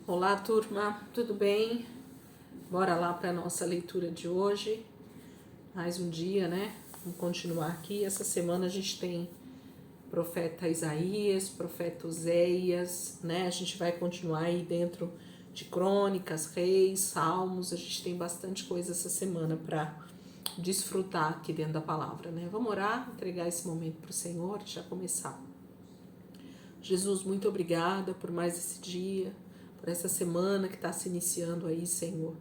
Olá, turma, tudo bem? Bora lá para a nossa leitura de hoje. Mais um dia, né? Vamos continuar aqui. Essa semana a gente tem profeta Isaías, profeta Oséias, né? A gente vai continuar aí dentro de Crônicas, Reis, Salmos. A gente tem bastante coisa essa semana para desfrutar aqui dentro da palavra, né? Vamos orar, entregar esse momento para o Senhor e já começar. Jesus, muito obrigada por mais esse dia, por essa semana que está se iniciando aí, Senhor.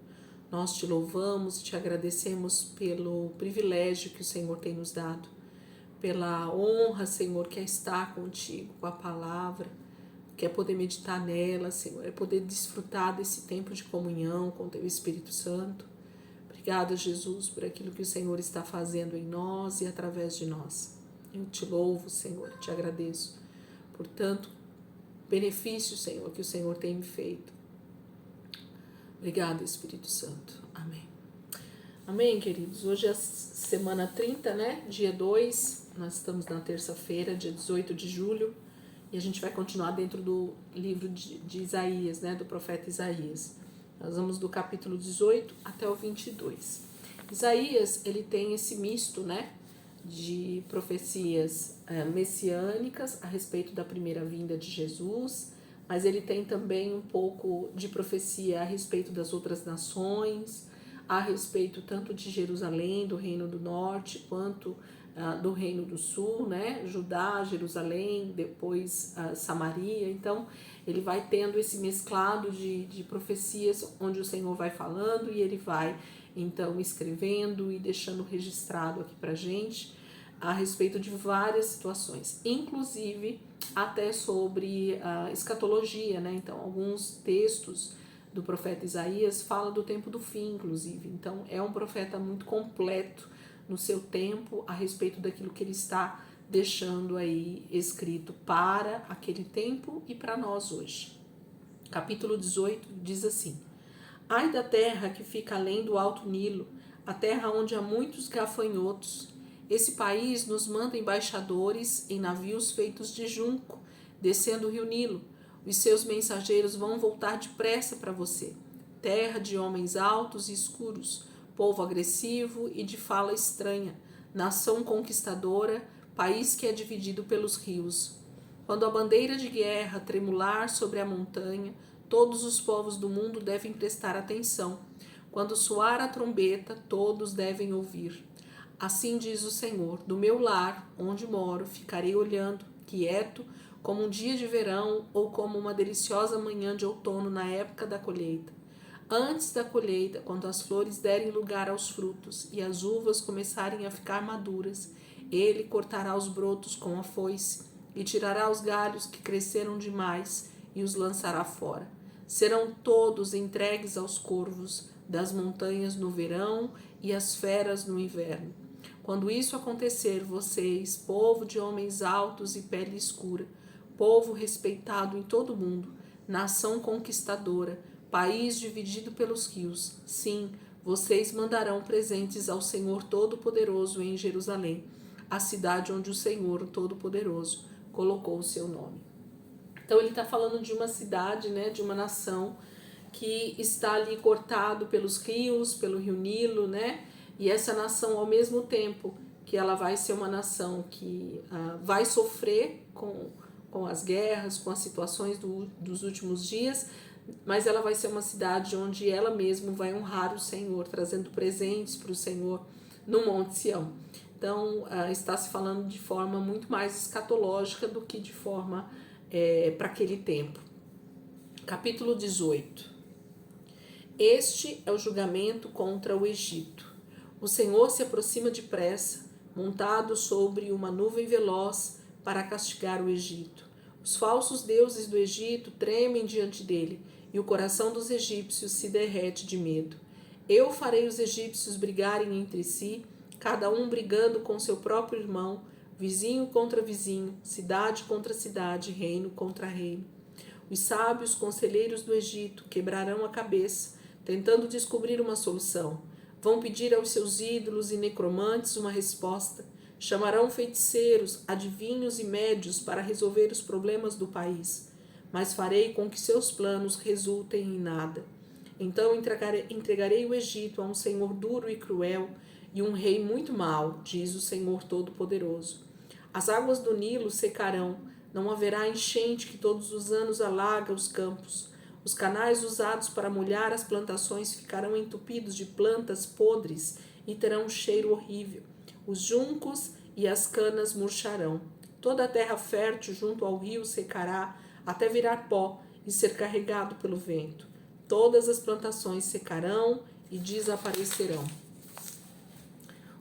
Nós te louvamos e te agradecemos pelo privilégio que o Senhor tem nos dado, pela honra, Senhor, que é estar contigo com a palavra, que é poder meditar nela, Senhor, é poder desfrutar desse tempo de comunhão com o teu Espírito Santo. Obrigada, Jesus, por aquilo que o Senhor está fazendo em nós e através de nós. Eu te louvo, Senhor, te agradeço por tanto benefício, Senhor, que o Senhor tem me feito. Obrigada, Espírito Santo. Amém. Amém, queridos. Hoje é a semana 30, né? Dia 2. Nós estamos na terça-feira, dia 18 de julho. E a gente vai continuar dentro do livro de Isaías, né? Do profeta Isaías. Nós vamos do capítulo 18 até o 22. Isaías, ele tem esse misto, né? De profecias messiânicas a respeito da primeira vinda de Jesus, mas ele tem também um pouco de profecia a respeito das outras nações, a respeito tanto de Jerusalém, do Reino do Norte, quanto do Reino do Sul, né? Judá, Jerusalém, depois Samaria. Então, ele vai tendo esse mesclado de profecias onde o Senhor vai falando e ele vai então escrevendo e deixando registrado aqui pra gente a respeito de várias situações, inclusive até sobre a escatologia, né? Então, alguns textos do profeta Isaías falam do tempo do fim, inclusive. Então, é um profeta muito completo no seu tempo a respeito daquilo que ele está deixando aí escrito para aquele tempo e para nós hoje. Capítulo 18 diz assim: Ai da terra que fica além do alto Nilo, a terra onde há muitos gafanhotos. Esse país nos manda embaixadores em navios feitos de junco, descendo o rio Nilo. Os seus mensageiros vão voltar depressa para você. Terra de homens altos e escuros, povo agressivo e de fala estranha, nação conquistadora, país que é dividido pelos rios. Quando a bandeira de guerra tremular sobre a montanha, todos os povos do mundo devem prestar atenção. Quando soar a trombeta, todos devem ouvir. Assim diz o Senhor: do meu lar, onde moro, ficarei olhando, quieto, como um dia de verão ou como uma deliciosa manhã de outono na época da colheita. Antes da colheita, quando as flores derem lugar aos frutos e as uvas começarem a ficar maduras, ele cortará os brotos com a foice e tirará os galhos que cresceram demais e os lançará fora. Serão todos entregues aos corvos das montanhas no verão e às feras no inverno. Quando isso acontecer, vocês, povo de homens altos e pele escura, povo respeitado em todo o mundo, nação conquistadora, país dividido pelos rios, sim, vocês mandarão presentes ao Senhor Todo-Poderoso em Jerusalém, a cidade onde o Senhor Todo-Poderoso colocou o seu nome. Então ele está falando de uma cidade, né, de uma nação que está ali cortado pelos rios, pelo rio Nilo, né? E essa nação, ao mesmo tempo que ela vai ser uma nação que vai sofrer com as guerras, com as situações dos últimos dias, mas ela vai ser uma cidade onde ela mesma vai honrar o Senhor, trazendo presentes para o Senhor no Monte Sião. Então, está se falando de forma muito mais escatológica do que de forma para aquele tempo. Capítulo 18. Este é o julgamento contra o Egito. O Senhor se aproxima depressa, montado sobre uma nuvem veloz, para castigar o Egito. Os falsos deuses do Egito tremem diante dele, e o coração dos egípcios se derrete de medo. Eu farei os egípcios brigarem entre si, cada um brigando com seu próprio irmão, vizinho contra vizinho, cidade contra cidade, reino contra reino. Os sábios conselheiros do Egito quebrarão a cabeça, tentando descobrir uma solução. Vão pedir aos seus ídolos e necromantes uma resposta. Chamarão feiticeiros, adivinhos e médios para resolver os problemas do país. mas farei com que seus planos resultem em nada. Então entregarei o Egito a um senhor duro e cruel e um rei muito mau, diz o Senhor Todo-Poderoso. As águas do Nilo secarão, não haverá enchente que todos os anos alaga os campos. Os canais usados para molhar as plantações ficarão entupidos de plantas podres e terão um cheiro horrível. Os juncos e as canas murcharão. Toda a terra fértil junto ao rio secará até virar pó e ser carregado pelo vento. Todas as plantações secarão e desaparecerão.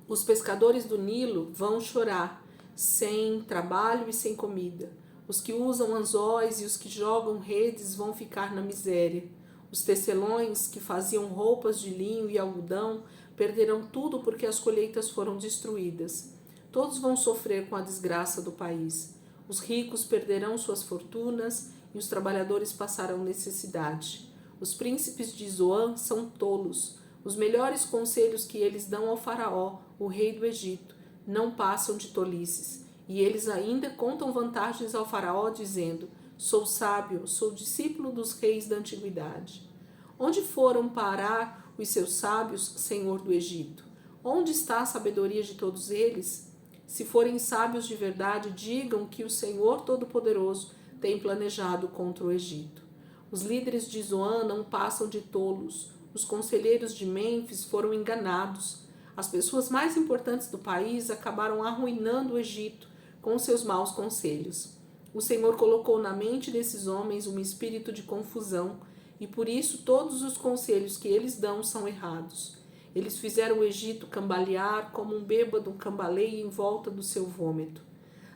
Os pescadores do Nilo vão chorar, sem trabalho e sem comida. Os que usam anzóis e os que jogam redes vão ficar na miséria. Os tecelões que faziam roupas de linho e algodão perderão tudo porque as colheitas foram destruídas. Todos vão sofrer com a desgraça do país. Os ricos perderão suas fortunas e os trabalhadores passarão necessidade. Os príncipes de Zoan são tolos. Os melhores conselhos que eles dão ao faraó, o rei do Egito, não passam de tolices. E eles ainda contam vantagens ao faraó, dizendo: sou sábio, sou discípulo dos reis da antiguidade. Onde foram parar os seus sábios, Senhor do Egito? Onde está a sabedoria de todos eles? Se forem sábios de verdade, digam que o Senhor Todo-Poderoso tem planejado contra o Egito. Os líderes de Zoan não passam de tolos. Os conselheiros de Mênfis foram enganados. As pessoas mais importantes do país acabaram arruinando o Egito com seus maus conselhos. O Senhor colocou na mente desses homens um espírito de confusão, e por isso todos os conselhos que eles dão são errados. Eles fizeram o Egito cambalear como um bêbado cambaleia em volta do seu vômito.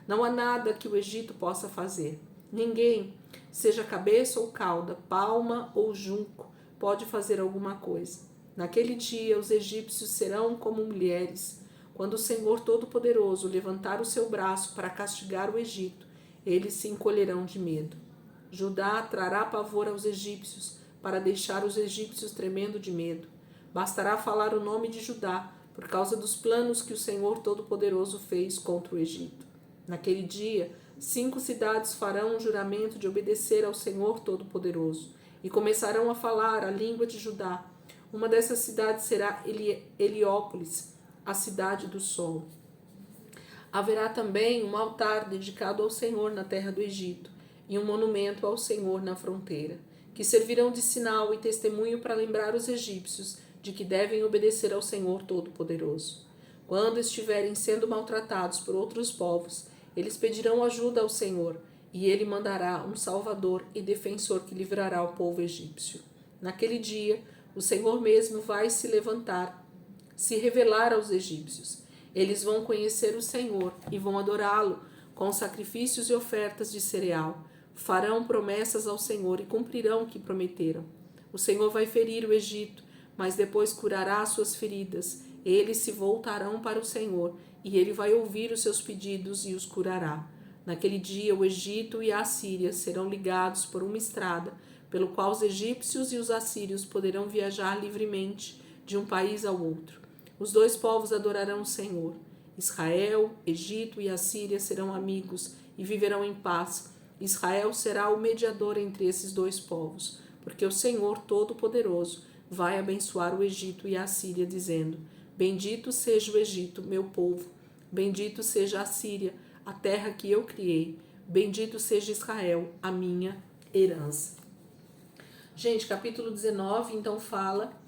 Não há nada que o Egito possa fazer. Ninguém, seja cabeça ou cauda, palma ou junco, pode fazer alguma coisa. Naquele dia os egípcios serão como mulheres. Quando o Senhor Todo-Poderoso levantar o seu braço para castigar o Egito, eles se encolherão de medo. Judá trará pavor aos egípcios, para deixar os egípcios tremendo de medo. Bastará falar o nome de Judá, por causa dos planos que o Senhor Todo-Poderoso fez contra o Egito. Naquele dia, 5 cidades farão um juramento de obedecer ao Senhor Todo-Poderoso e começarão a falar a língua de Judá. Uma dessas cidades será Heliópolis, a cidade do sol. Haverá também um altar dedicado ao Senhor na terra do Egito e um monumento ao Senhor na fronteira, que servirão de sinal e testemunho para lembrar os egípcios de que devem obedecer ao Senhor Todo-Poderoso. Quando estiverem sendo maltratados por outros povos, eles pedirão ajuda ao Senhor, e ele mandará um salvador e defensor que livrará o povo egípcio. Naquele dia, o Senhor mesmo vai se levantar, se revelar aos egípcios. Eles vão conhecer o Senhor e vão adorá-lo com sacrifícios e ofertas de cereal. Farão promessas ao Senhor e cumprirão o que prometeram. O Senhor vai ferir o Egito, mas depois curará as suas feridas. Eles se voltarão para o Senhor e ele vai ouvir os seus pedidos e os curará. Naquele dia, o Egito e a Assíria serão ligados por uma estrada, pelo qual os egípcios e os assírios poderão viajar livremente de um país ao outro. Os 2 povos adorarão o Senhor. Israel, Egito e Assíria serão amigos e viverão em paz. Israel será o mediador entre esses 2 povos, porque o Senhor Todo-Poderoso vai abençoar o Egito e a Assíria, dizendo: bendito seja o Egito, meu povo. Bendito seja a Assíria, a terra que eu criei. Bendito seja Israel, a minha herança. Gente, capítulo 19, então, fala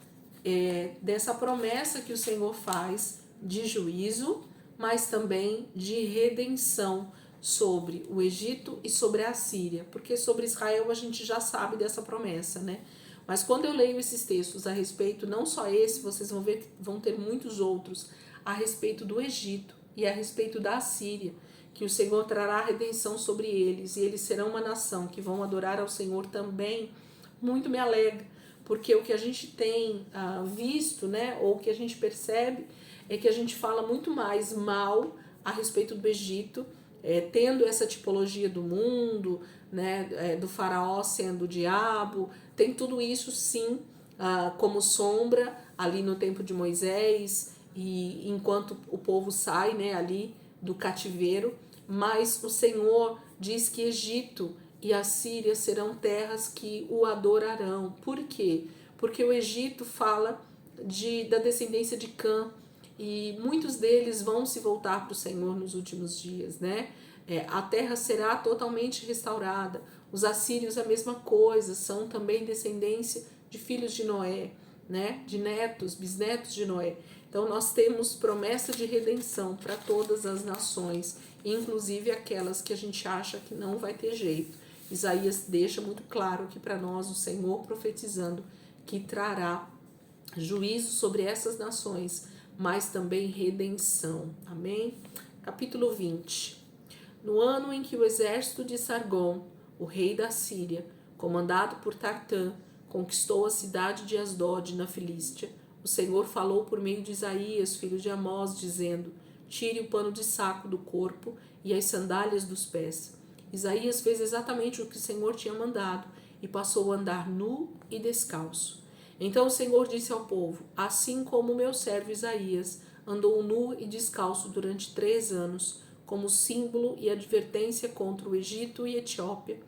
dessa promessa que o Senhor faz de juízo, mas também de redenção sobre o Egito e sobre a Assíria, porque sobre Israel a gente já sabe dessa promessa, né? Mas quando eu leio esses textos a respeito, não só esse, vocês vão ver que vão ter muitos outros, a respeito do Egito e a respeito da Assíria, que o Senhor trará redenção sobre eles, e eles serão uma nação que vão adorar ao Senhor também, muito me alegra, porque o que a gente tem visto, né, ou o que a gente percebe, é que a gente fala muito mais mal a respeito do Egito, tendo essa tipologia do mundo, né, do faraó sendo o diabo, tem tudo isso sim como sombra ali no tempo de Moisés, e enquanto o povo sai, né, ali do cativeiro, mas o Senhor diz que Egito e a Síria serão terras que o adorarão. Por quê? Porque o Egito fala da descendência de Cã, e muitos deles vão se voltar para o Senhor nos últimos dias, né? A terra será totalmente restaurada. Os assírios a mesma coisa, são também descendência de filhos de Noé, né? De netos, bisnetos de Noé. Então nós temos promessa de redenção para todas as nações, inclusive aquelas que a gente acha que não vai ter jeito. Isaías deixa muito claro aqui para nós o Senhor profetizando que trará juízo sobre essas nações, mas também redenção. Amém? Capítulo 20. No ano em que o exército de Sargom, o rei da Síria, comandado por Tartã, conquistou a cidade de Asdod na Filístia, o Senhor falou por meio de Isaías, filho de Amós, dizendo: tire o pano de saco do corpo e as sandálias dos pés. Isaías fez exatamente o que o Senhor tinha mandado e passou a andar nu e descalço. Então o Senhor disse ao povo: assim como meu servo Isaías andou nu e descalço durante 3 anos, como símbolo e advertência contra o Egito e Etiópia,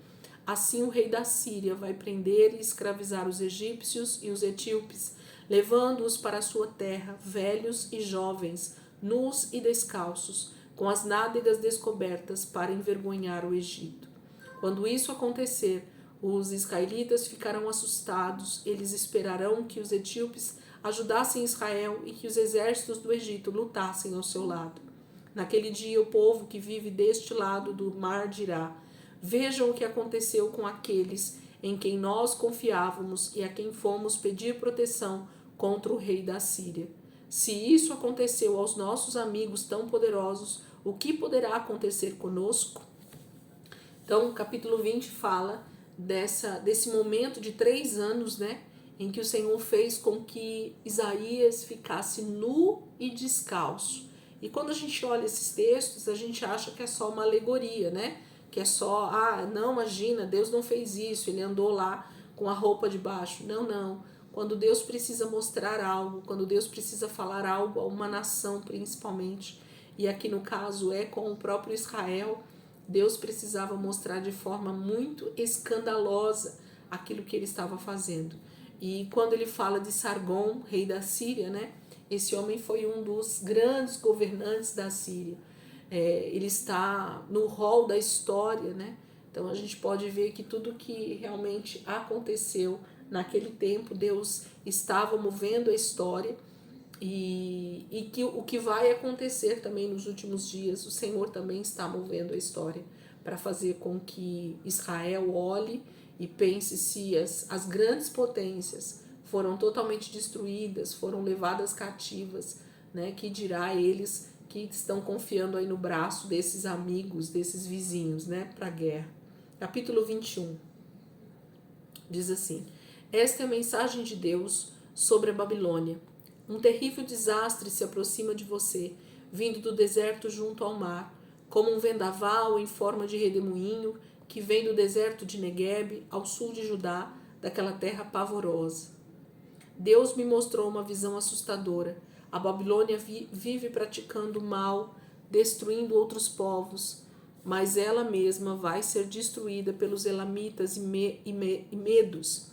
assim o rei da Síria vai prender e escravizar os egípcios e os etíopes, levando-os para a sua terra, velhos e jovens, nus e descalços, com as nádegas descobertas, para envergonhar o Egito. Quando isso acontecer, os israelitas ficarão assustados, eles esperarão que os etíopes ajudassem Israel e que os exércitos do Egito lutassem ao seu lado. Naquele dia, o povo que vive deste lado do mar dirá: vejam o que aconteceu com aqueles em quem nós confiávamos e a quem fomos pedir proteção contra o rei da Síria. Se isso aconteceu aos nossos amigos tão poderosos, o que poderá acontecer conosco? Então, o capítulo 20 fala desse momento de 3 anos, né, em que o Senhor fez com que Isaías ficasse nu e descalço. E quando a gente olha esses textos, a gente acha que é só uma alegoria, né? Que é só, não, imagina, Deus não fez isso, ele andou lá com a roupa de baixo. Não, não. Quando Deus precisa mostrar algo, quando Deus precisa falar algo a uma nação principalmente, e aqui no caso é com o próprio Israel, Deus precisava mostrar de forma muito escandalosa aquilo que ele estava fazendo. E quando ele fala de Sargom, rei da Síria, né? Esse homem foi um dos grandes governantes da Síria. Ele está no rol da história, né? Então a gente pode ver que tudo que realmente aconteceu naquele tempo, Deus estava movendo a história, e que o que vai acontecer também nos últimos dias, o Senhor também está movendo a história para fazer com que Israel olhe e pense se as grandes potências foram totalmente destruídas, foram levadas cativas, né? Que dirá eles que estão confiando aí no braço desses amigos, desses vizinhos, né? Para a guerra. Capítulo 21 diz assim: esta é a mensagem de Deus sobre a Babilônia. Um terrível desastre se aproxima de você, vindo do deserto junto ao mar, como um vendaval em forma de redemoinho que vem do deserto de Negueb, ao sul de Judá, daquela terra pavorosa. Deus me mostrou uma visão assustadora. A Babilônia vive praticando mal, destruindo outros povos, mas ela mesma vai ser destruída pelos elamitas e medos.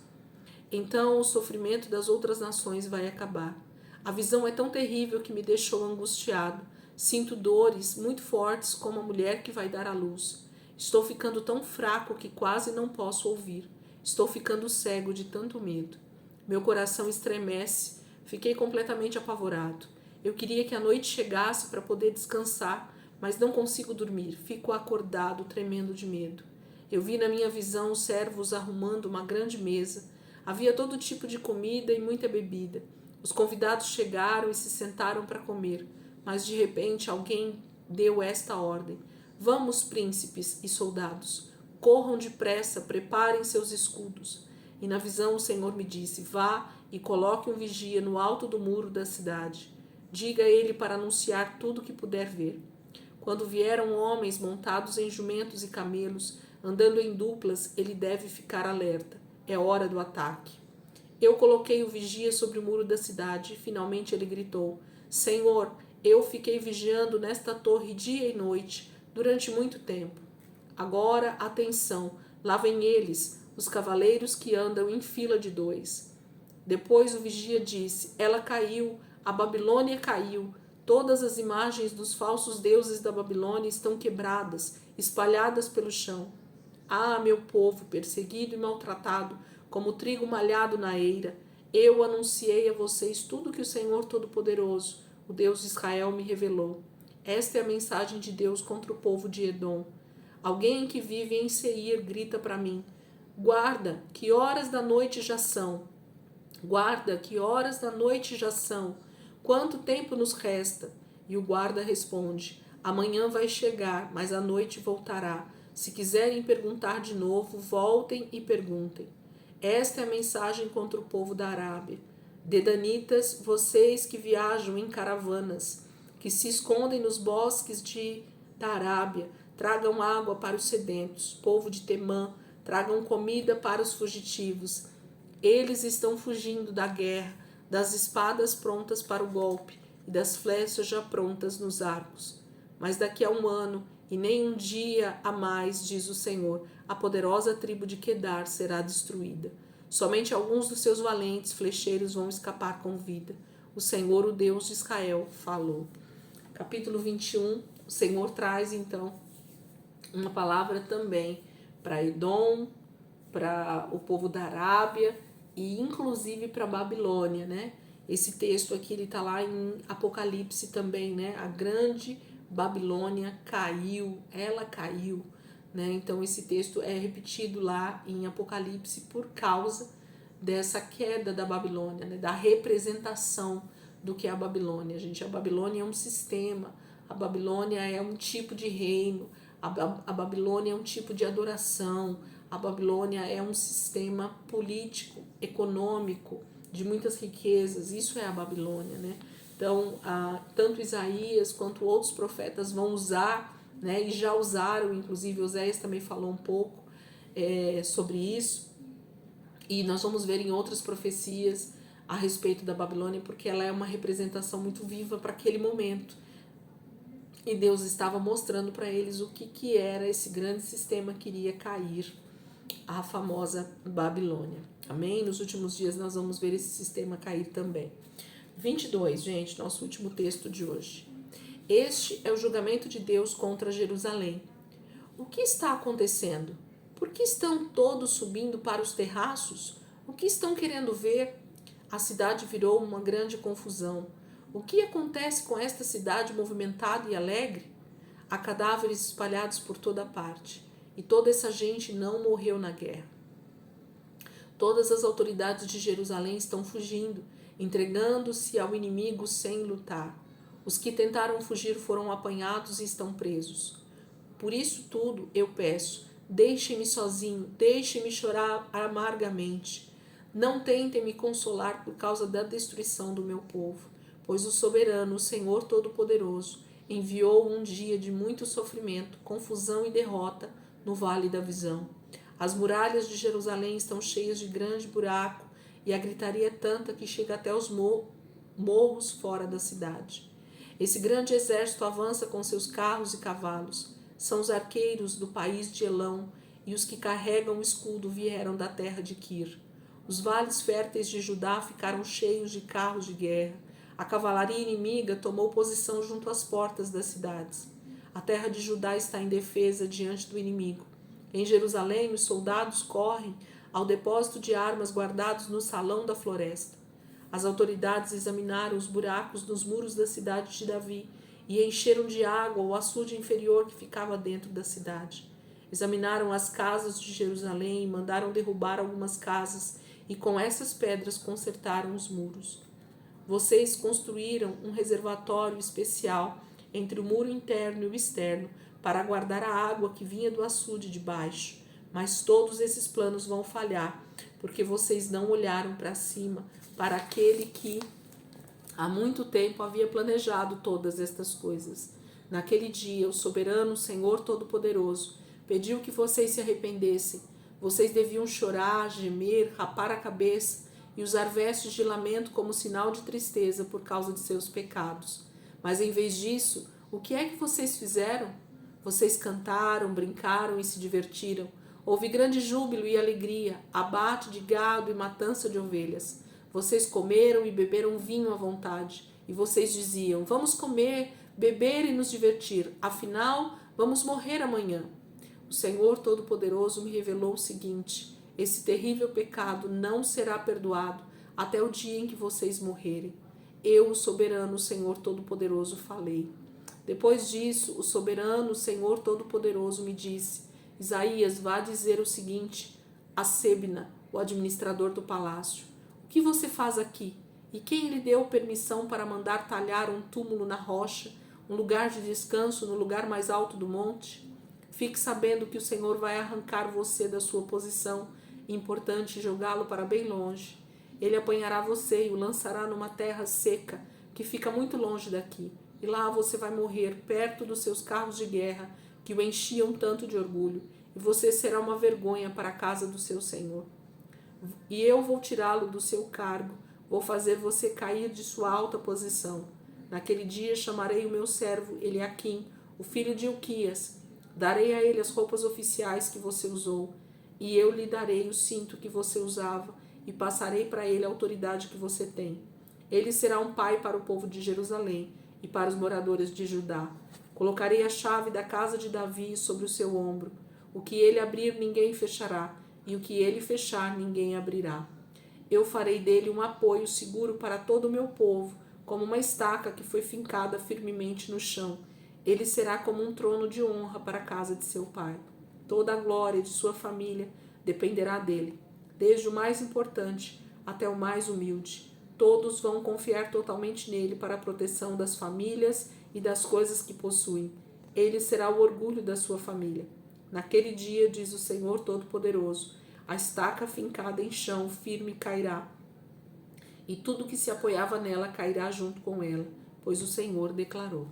Então o sofrimento das outras nações vai acabar. A visão é tão terrível que me deixou angustiado. Sinto dores muito fortes como a mulher que vai dar à luz. Estou ficando tão fraco que quase não posso ouvir. Estou ficando cego de tanto medo. Meu coração estremece. Fiquei completamente apavorado. Eu queria que a noite chegasse para poder descansar, mas não consigo dormir. Fico acordado, tremendo de medo. Eu vi na minha visão os servos arrumando uma grande mesa. Havia todo tipo de comida e muita bebida. Os convidados chegaram e se sentaram para comer, mas de repente alguém deu esta ordem: vamos, príncipes e soldados, corram depressa, preparem seus escudos. E na visão o Senhor me disse: vá e coloque um vigia no alto do muro da cidade. Diga a ele para anunciar tudo o que puder ver. Quando vieram homens montados em jumentos e camelos, andando em duplas, ele deve ficar alerta. É hora do ataque. Eu coloquei o vigia sobre o muro da cidade e finalmente ele gritou: Senhor, eu fiquei vigiando nesta torre dia e noite, durante muito tempo. Agora, atenção, Lá vêm eles, os cavaleiros que andam em fila de 2. Depois o vigia disse: ela caiu, a Babilônia caiu. Todas as imagens dos falsos deuses da Babilônia estão quebradas, espalhadas pelo chão. Ah, meu povo, perseguido e maltratado, como trigo malhado na eira, eu anunciei a vocês tudo que o Senhor Todo-Poderoso, o Deus de Israel, me revelou. Esta é a mensagem de Deus contra o povo de Edom. Alguém que vive em Seir grita para mim: guarda, que horas da noite já são? Guarda, que horas da noite já são? Quanto tempo nos resta? E o guarda responde: amanhã vai chegar, mas a noite voltará. Se quiserem perguntar de novo, voltem e perguntem. Esta é a mensagem contra o povo da Arábia. Dedanitas, vocês que viajam em caravanas, que se escondem nos bosques da Arábia, tragam água para os sedentos. Povo de Temã, tragam comida para os fugitivos. Eles estão fugindo da guerra, das espadas prontas para o golpe e das flechas já prontas nos arcos. Mas daqui a 1 ano e nem um dia a mais, diz o Senhor, a poderosa tribo de Quedar será destruída. Somente alguns dos seus valentes flecheiros vão escapar com vida. O Senhor, o Deus de Israel, falou. Capítulo 21, o Senhor traz então uma palavra também para Edom, para o povo da Arábia e inclusive para a Babilônia, né? Esse texto aqui ele está lá em Apocalipse também, né? A grande Babilônia caiu, ela caiu, né? Então esse texto é repetido lá em Apocalipse por causa dessa queda da Babilônia, né? Da representação do que é a Babilônia. Gente, a Babilônia é um sistema, a Babilônia é um tipo de reino, a Babilônia é um tipo de adoração, a Babilônia é um sistema político, econômico, de muitas riquezas. Isso é a Babilônia, né? Então, tanto Isaías quanto outros profetas vão usar, né? E já usaram, inclusive Oséias também falou um pouco sobre isso. E nós vamos ver em outras profecias a respeito da Babilônia, porque ela é uma representação muito viva para aquele momento. E Deus estava mostrando para eles o que era esse grande sistema que iria cair, a famosa Babilônia. Amém? Nos últimos dias nós vamos ver esse sistema cair também. 22, gente, nosso último texto de hoje. Este é o julgamento de Deus contra Jerusalém. O que está acontecendo? Por que estão todos subindo para os terraços? O que estão querendo ver? A cidade virou uma grande confusão. O que acontece com esta cidade movimentada e alegre? Há cadáveres espalhados por toda parte. E toda essa gente não morreu na guerra. Todas as autoridades de Jerusalém estão fugindo, entregando-se ao inimigo sem lutar. Os que tentaram fugir foram apanhados e estão presos. Por isso tudo eu peço, deixem-me sozinho, deixem-me chorar amargamente. Não tentem me consolar por causa da destruição do meu povo, pois o soberano, o Senhor Todo-Poderoso, enviou um dia de muito sofrimento, confusão e derrota no Vale da Visão. As muralhas de Jerusalém estão cheias de grande buraco e a gritaria é tanta que chega até os morros fora da cidade. Esse grande exército avança com seus carros e cavalos. São os arqueiros do país de Elão e os que carregam o escudo vieram da terra de Quir. Os vales férteis de Judá ficaram cheios de carros de guerra. A cavalaria inimiga tomou posição junto às portas das cidades. A terra de Judá está indefesa diante do inimigo. Em Jerusalém, os soldados correm ao depósito de armas guardados no salão da floresta. As autoridades examinaram os buracos nos muros da cidade de Davi e encheram de água o açude inferior que ficava dentro da cidade. Examinaram as casas de Jerusalém e mandaram derrubar algumas casas e com essas pedras consertaram os muros. Vocês construíram um reservatório especial entre o muro interno e o externo para guardar a água que vinha do açude de baixo. Mas todos esses planos vão falhar, porque vocês não olharam para cima, para aquele que há muito tempo havia planejado todas estas coisas. Naquele dia, o soberano Senhor Todo-Poderoso pediu que vocês se arrependessem. Vocês deviam chorar, gemer, rapar a cabeça e usar vestes de lamento como sinal de tristeza por causa de seus pecados. Mas em vez disso, o que é que vocês fizeram? Vocês cantaram, brincaram e se divertiram. Houve grande júbilo e alegria, abate de gado e matança de ovelhas. Vocês comeram e beberam vinho à vontade. E vocês diziam: vamos comer, beber e nos divertir. Afinal, vamos morrer amanhã. O Senhor Todo-Poderoso me revelou o seguinte: esse terrível pecado não será perdoado até o dia em que vocês morrerem. Eu, o soberano Senhor Todo-Poderoso, falei. Depois disso, o soberano Senhor Todo-Poderoso me disse: Isaías, vá dizer o seguinte a Sebna, o administrador do palácio: o que você faz aqui? E quem lhe deu permissão para mandar talhar um túmulo na rocha, um lugar de descanso no lugar mais alto do monte? Fique sabendo que o Senhor vai arrancar você da sua posição importante e jogá-lo para bem longe. Ele apanhará você e o lançará numa terra seca, que fica muito longe daqui. E lá você vai morrer perto dos seus carros de guerra, que o enchiam tanto de orgulho, e você será uma vergonha para a casa do seu Senhor. E eu vou tirá-lo do seu cargo, vou fazer você cair de sua alta posição. Naquele dia chamarei o meu servo Eliaquim, o filho de Ilquias, darei a ele as roupas oficiais que você usou, e eu lhe darei o cinto que você usava, e passarei para ele a autoridade que você tem. Ele será um pai para o povo de Jerusalém e para os moradores de Judá. Colocarei a chave da casa de Davi sobre o seu ombro. O que ele abrir, ninguém fechará, e o que ele fechar, ninguém abrirá. Eu farei dele um apoio seguro para todo o meu povo, como uma estaca que foi fincada firmemente no chão. Ele será como um trono de honra para a casa de seu pai. Toda a glória de sua família dependerá dele, desde o mais importante até o mais humilde. Todos vão confiar totalmente nele para a proteção das famílias e das coisas que possuem. Ele será o orgulho da sua família. Naquele dia, diz o Senhor Todo-Poderoso, a estaca fincada em chão firme cairá, e tudo que se apoiava nela cairá junto com ela, pois o Senhor declarou.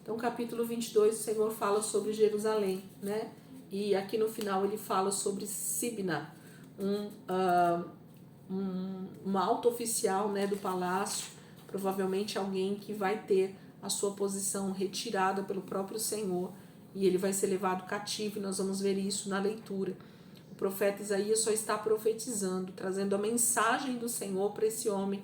Então, capítulo 22, o Senhor fala sobre Jerusalém, né? E aqui no final ele fala sobre Sibna, uma alta oficial, né, do palácio, provavelmente alguém que vai ter a sua posição retirada pelo próprio Senhor, e ele vai ser levado cativo, e nós vamos ver isso na leitura. O profeta Isaías só está profetizando, trazendo a mensagem do Senhor para esse homem,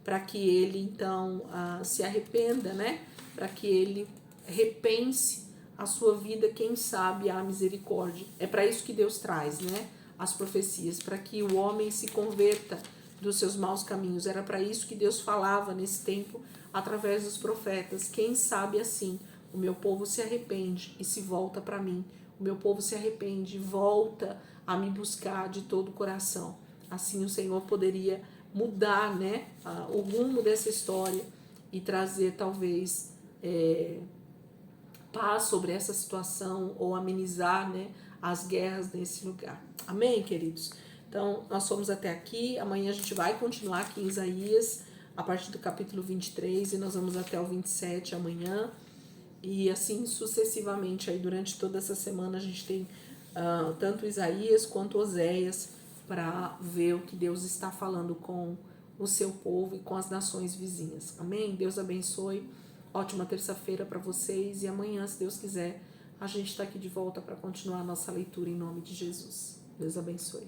para que ele então se arrependa, né? Para que ele repense a sua vida, quem sabe a misericórdia. É para isso que Deus traz, né? As profecias, para que o homem se converta dos seus maus caminhos. Era para isso que Deus falava nesse tempo através dos profetas. Quem sabe assim, o meu povo se arrepende e se volta para mim. O meu povo se arrepende e volta a me buscar de todo o coração. Assim o Senhor poderia mudar, né, o rumo dessa história e trazer talvez paz sobre essa situação ou amenizar, né, as guerras nesse lugar. Amém, queridos? Então, nós fomos até aqui. Amanhã a gente vai continuar aqui em Isaías, a partir do capítulo 23, e nós vamos até o 27 amanhã. E assim sucessivamente, aí durante toda essa semana a gente tem tanto Isaías quanto Oséias para ver o que Deus está falando com o seu povo e com as nações vizinhas. Amém? Deus abençoe. Ótima terça-feira para vocês e amanhã, se Deus quiser, a gente está aqui de volta para continuar a nossa leitura em nome de Jesus. Deus abençoe.